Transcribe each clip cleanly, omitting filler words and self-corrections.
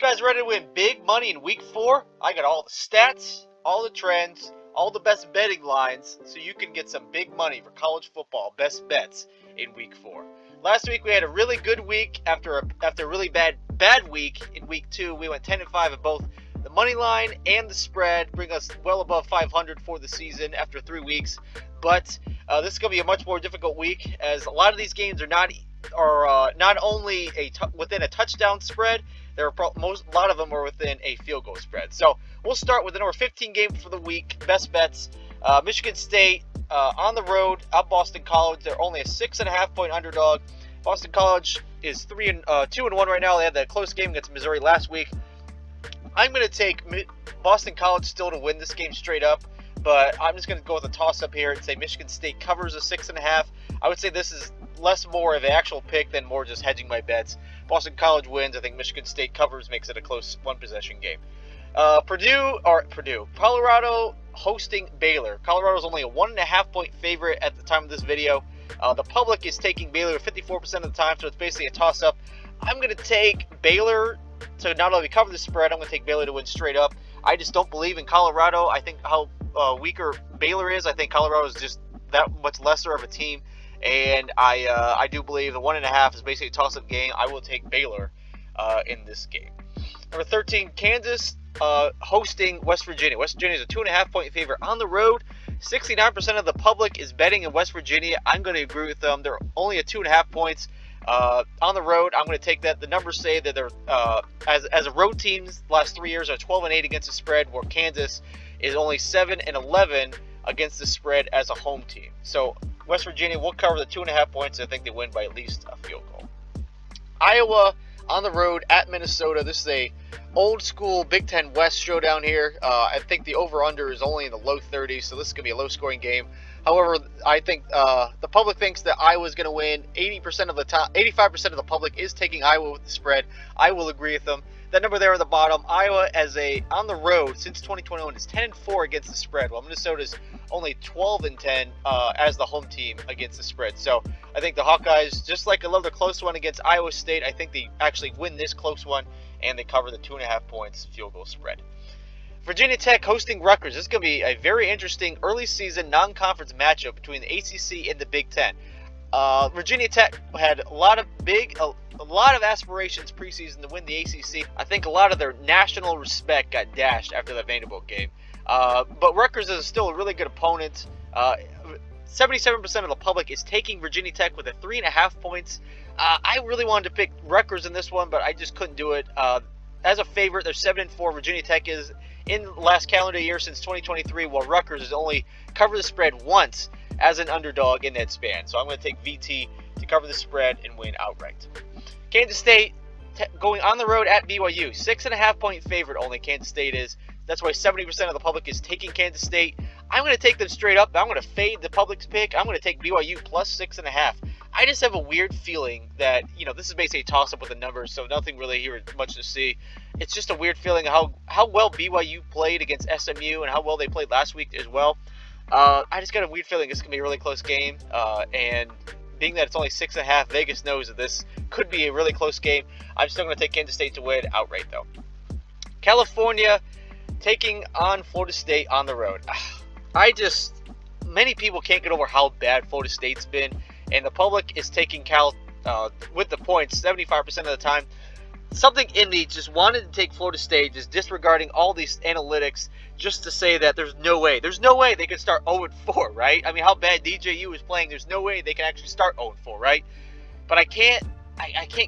guys ready to win big money in week 4? I got all the stats, all the trends, all the best betting lines, so you can get some big money for college football best bets in week 4. Last week we had a really good week after a really bad week in week 2. We went 10-5 at both the money line and the spread, bring us well above 500 for the season after 3 weeks. But this is going to be a much more difficult week, as a lot of these games are not only within a touchdown spread. A lot of them are within a field goal spread. So we'll start with the number 15 game for the week. Best bets: Michigan State on the road at Boston College. They're only a 6.5 point underdog. Boston College is 2-1 right now. They had that close game against Missouri last week. I'm going to take Boston College still to win this game straight up, but I'm just going to go with a toss-up here and say Michigan State covers a 6.5. I would say this is less more of an actual pick than more just hedging my bets. Boston College wins. I think Michigan State covers, makes it a close one-possession game. Colorado hosting Baylor. Colorado's only a 1.5 point favorite at the time of this video. The public is taking Baylor 54% of the time, so it's basically a toss-up. I'm going to take Baylor to not only cover the spread, I'm going to take Baylor to win straight up. I just don't believe in Colorado. I think how weaker Baylor is. I think Colorado is just that much lesser of a team. And I do believe the 1.5 is basically a toss-up game. I will take Baylor in this game. Number 13, Kansas hosting West Virginia. West Virginia is a 2.5 point favorite on the road. 69% of the public is betting in West Virginia. I'm going to agree with them. They're only at 2.5 points on the road. I'm going to take that. The numbers say that they're as a road team, the last 3 years are 12-8 against the spread, where Kansas is only 7-11 against the spread as a home team. So West Virginia will cover the 2.5 points. I think they win by at least a field goal. Iowa on the road at Minnesota. This is a old school Big Ten West showdown here. I think the over-under is only in the low 30s, so this is going to be a low-scoring game. However, I think the public thinks that Iowa is going to win. 85% of the public is taking Iowa with the spread. I will agree with them. That number there at the bottom, Iowa on the road since 2021 is 10-4 against the spread, while Minnesota's only 12-10 as the home team against the spread. So I think the Hawkeyes, just like another close one against Iowa State, I think they actually win this close one and they cover the 2.5 points field goal spread. Virginia Tech hosting Rutgers. This is going to be a very interesting early season non-conference matchup between the ACC and the Big Ten. Virginia Tech had a lot of aspirations preseason to win the ACC. I think a lot of their national respect got dashed after that Vanderbilt game. But Rutgers is still a really good opponent. 77% of the public is taking Virginia Tech with a 3.5 points. I really wanted to pick Rutgers in this one, but I just couldn't do it. As a favorite, they're 7-4. Virginia Tech is in the last calendar year since 2023, while Rutgers has only covered the spread once as an underdog in that span. So I'm going to take VT to cover the spread and win outright. Kansas State going on the road at BYU. 6.5 point favorite only Kansas State is. That's why 70% of the public is taking Kansas State. I'm going to take them straight up. I'm going to fade the public's pick. I'm going to take BYU plus 6.5. I just have a weird feeling that, this is basically a toss-up with the numbers, so nothing really here much to see. It's just a weird feeling how well BYU played against SMU and how well they played last week as well. I just got a weird feeling it's going to be a really close game, and being that it's only 6.5, Vegas knows that this could be a really close game. I'm still going to take Kansas State to win outright, though. California taking on Florida State on the road. Many people can't get over how bad Florida State's been, and the public is taking Cal with the points 75% of the time. Something in me just wanted to take Florida State, just disregarding all these analytics, just to say that there's no way they could start 0-4, right? I mean, how bad DJU is playing, there's no way they can actually start 0-4, right? But I can't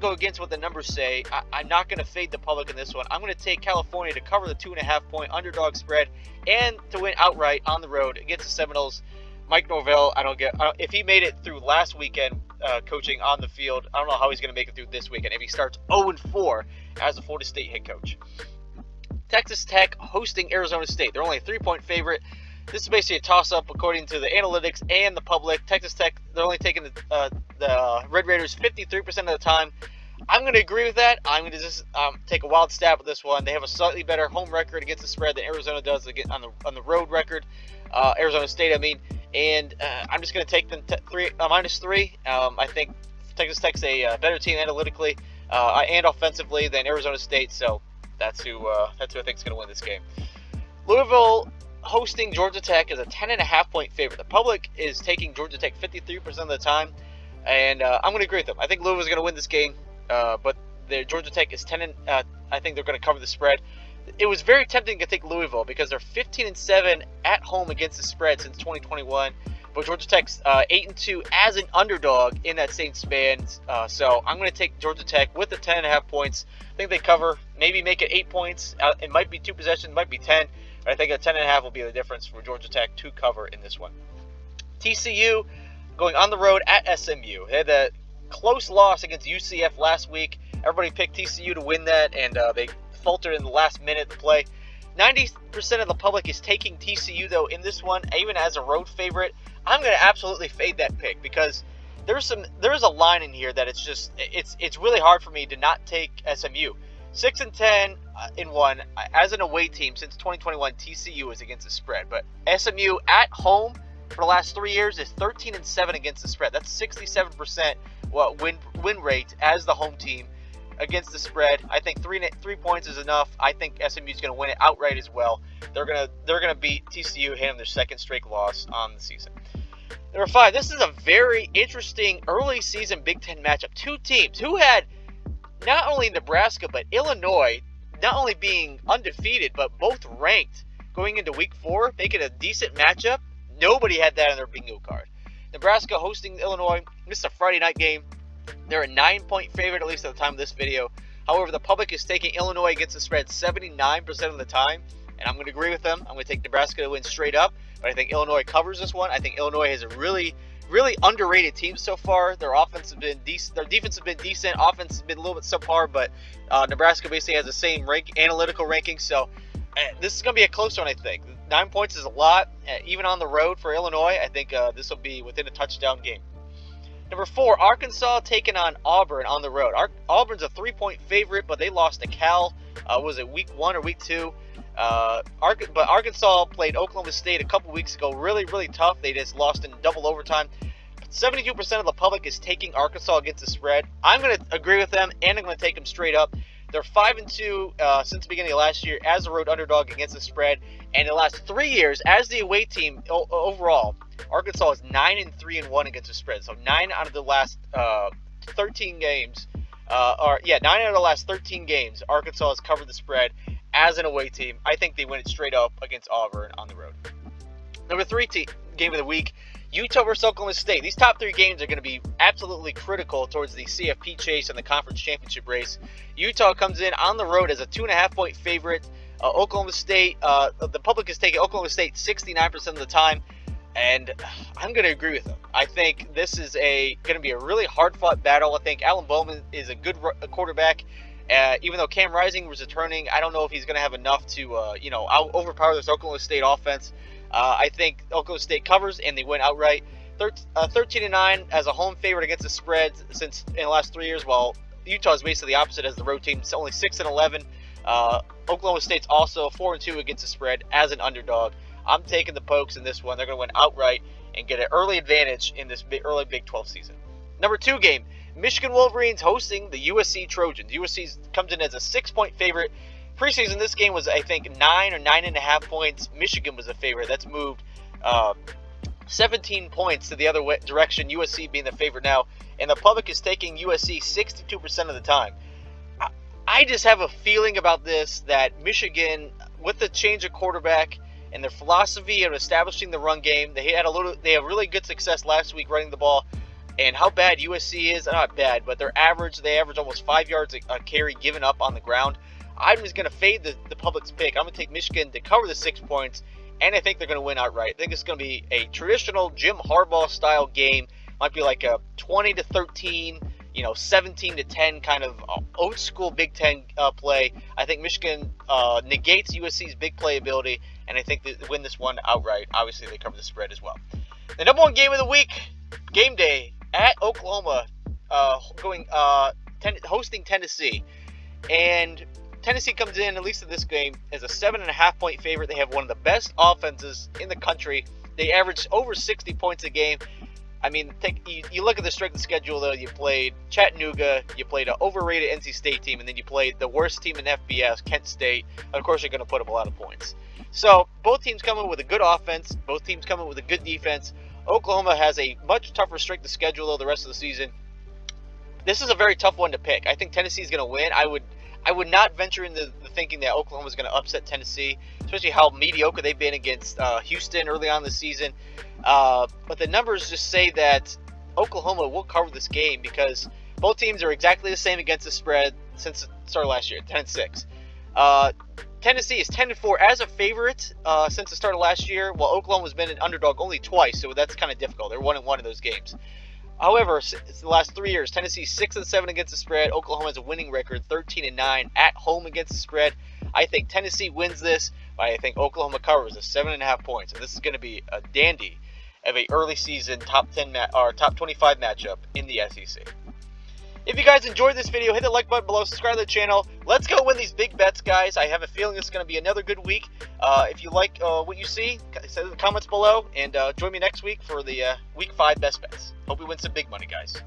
go against what the numbers say. I'm not going to fade the public in this one. I'm going to take California to cover the 2.5 point underdog spread and to win outright on the road against the Seminoles. Mike Norvell, if he made it through last weekend coaching on the field, I don't know how he's going to make it through this weekend if he starts 0-4 as a Florida State head coach. Texas Tech hosting Arizona State. They're only a 3-point favorite. This is basically a toss-up according to the analytics and the public. Texas Tech, they're only taking the Red Raiders 53% of the time. I'm going to agree with that. I'm going to just take a wild stab at this one. They have a slightly better home record against the spread than Arizona does on the road record. Arizona State, and I'm just going to take them -3. I think Texas Tech's a better team analytically and offensively than Arizona State, so That's who I think is going to win this game. Louisville hosting Georgia Tech is a 10.5-point favorite. The public is taking Georgia Tech 53% of the time, and I'm going to agree with them. I think Louisville is going to win this game, but Georgia Tech is 10. I think they're going to cover the spread. It was very tempting to take Louisville because they're 15-7 at home against the spread since 2021. But Georgia Tech's 8-2 as an underdog in that same span. So I'm going to take Georgia Tech with the 10.5 points. I think they cover, maybe make it 8 points. It might be 2 possessions, it might be 10. But I think a 10.5 will be the difference for Georgia Tech to cover in this one. TCU going on the road at SMU. They had a close loss against UCF last week. Everybody picked TCU to win that, and they faltered in the last minute to play. 90% of the public is taking TCU, though, in this one, even as a road favorite. I'm going to absolutely fade that pick because there's a line in here that it's really hard for me to not take SMU. 6-10 in one as an away team since 2021. TCU is against the spread, but SMU at home for the last 3 years is 13-7 against the spread. That's 67% win rate as the home team against the spread. I think 3 points is enough. I think SMU is going to win it outright as well. They're gonna beat TCU, hand them their second straight loss on the season. Number 5. This is a very interesting early season Big Ten matchup. Two teams who had not only Nebraska but Illinois not only being undefeated but both ranked going into Week 4, making a decent matchup. Nobody had that on their bingo card. Nebraska hosting Illinois. This is a Friday night game. They're a 9-point favorite, at least at the time of this video. However, the public is taking Illinois against the spread 79% of the time, and I'm going to agree with them. I'm going to take Nebraska to win straight up, but I think Illinois covers this one. I think Illinois has a really, really underrated team so far. Their offense has been decent. Their defense has been decent. Offense has been a little bit subpar, but Nebraska basically has the same analytical ranking. So this is going to be a close one, I think. 9 points is a lot, even on the road for Illinois. I think this will be within a touchdown game. Number 4, Arkansas taking on Auburn on the road. Auburn's a 3-point favorite, but they lost to Cal. Was it Week 1 or Week 2? But Arkansas played Oklahoma State a couple weeks ago. Really, really tough. They just lost in double overtime. 72% of the public is taking Arkansas against the spread. I'm going to agree with them, and I'm going to take them straight up. They're 5-2 since the beginning of last year as a road underdog against the spread. And in the last 3 years, as the away team overall, Arkansas is 9-3-1 against the spread. So 9 out of the last 13 games, 9 out of the last 13 games, Arkansas has covered the spread as an away team. I think they win it straight up against Auburn on the road. Number 3 game of the week, Utah versus Oklahoma State. These top 3 games are going to be absolutely critical towards the CFP chase and the conference championship race. Utah comes in on the road as a 2.5-point favorite. Oklahoma State, the public is taking Oklahoma State 69% of the time, and I'm going to agree with them. I think this is going to be a really hard-fought battle. I think Alan Bowman is a good quarterback. Even though Cam Rising was returning, I don't know if he's going to have enough to overpower this Oklahoma State offense. I think Oklahoma State covers and they win outright. 13-9 as a home favorite against the spread since in the last 3 years. While Utah is basically the opposite as the road team. It's only 6-11. Oklahoma State's also 4-2 against the spread as an underdog. I'm taking the Pokes in this one. They're going to win outright and get an early advantage in this early Big 12 season. Number 2 game, Michigan Wolverines hosting the USC Trojans. USC comes in as a 6-point favorite. Preseason, this game was, I think, 9 or 9.5 points. Michigan was the favorite. That's moved 17 points to the other direction, USC being the favorite now. And the public is taking USC 62% of the time. I just have a feeling about this that Michigan, with the change of quarterback and their philosophy of establishing the run game, they had really good success last week running the ball. And how bad USC is, not bad, but they average almost 5 yards a carry given up on the ground. I'm just going to fade the public's pick. I'm going to take Michigan to cover the 6 points, and I think they're going to win outright. I think it's going to be a traditional Jim Harbaugh style game. Might be like a 20-13, 17-10 kind of old school Big Ten play. I think Michigan negates USC's big play ability, and I think they win this one outright. Obviously, they cover the spread as well. The number 1 game of the week, game day at Oklahoma, hosting Tennessee, and Tennessee comes in, at least in this game, as a 7.5-point favorite. They have one of the best offenses in the country. They average over 60 points a game. I mean, you look at the strength of schedule, though. You played Chattanooga, you played an overrated NC State team, and then you played the worst team in FBS, Kent State. Of course, you're going to put up a lot of points. So both teams come in with a good offense. Both teams come in with a good defense. Oklahoma has a much tougher strength of schedule, though, the rest of the season. This is a very tough one to pick. I think Tennessee is going to win. I would not venture into the thinking that Oklahoma is going to upset Tennessee, especially how mediocre they've been against Houston early on this season. But the numbers just say that Oklahoma will cover this game because both teams are exactly the same against the spread since the start of last year, 10-6. Tennessee is 10-4 as a favorite since the start of last year, while Oklahoma's been an underdog only twice, so that's kind of difficult. They're 1-1 in those games. However, it's the last 3 years, Tennessee's 6-7 against the spread. Oklahoma has a winning record, 13-9 at home against the spread. I think Tennessee wins this, but I think Oklahoma covers the 7.5 points, and this is going to be a dandy of a early season top 25 matchup in the SEC. If you guys enjoyed this video, hit the like button below, subscribe to the channel. Let's go win these big bets, guys. I have a feeling it's going to be another good week. If you like what you see, say in the comments below, and join me next week for the Week 5 best bets. Hope we win some big money, guys.